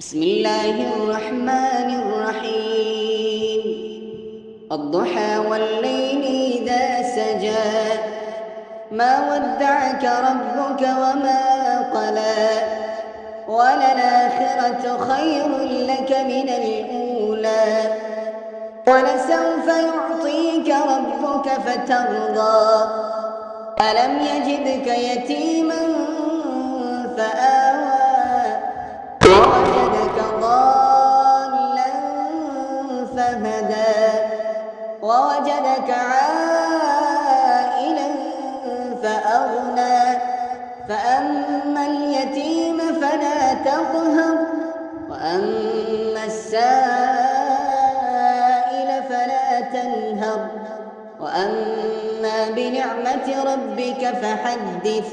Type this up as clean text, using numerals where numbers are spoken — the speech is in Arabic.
بسم الله الرحمن الرحيم. الضحى والليل إذا سجى، ما ودعك ربك وما قلى، وللآخرة خير لك من الأولى، ولسوف يعطيك ربك فترضى. ألم يجدك يتيما فآوى، ووجدك ضالا فهدى، ووجدك عائلا فأغنى. فأما اليتيم فلا تقهر، وأما السائل فلا تنهر، وأما بنعمة ربك فحدث.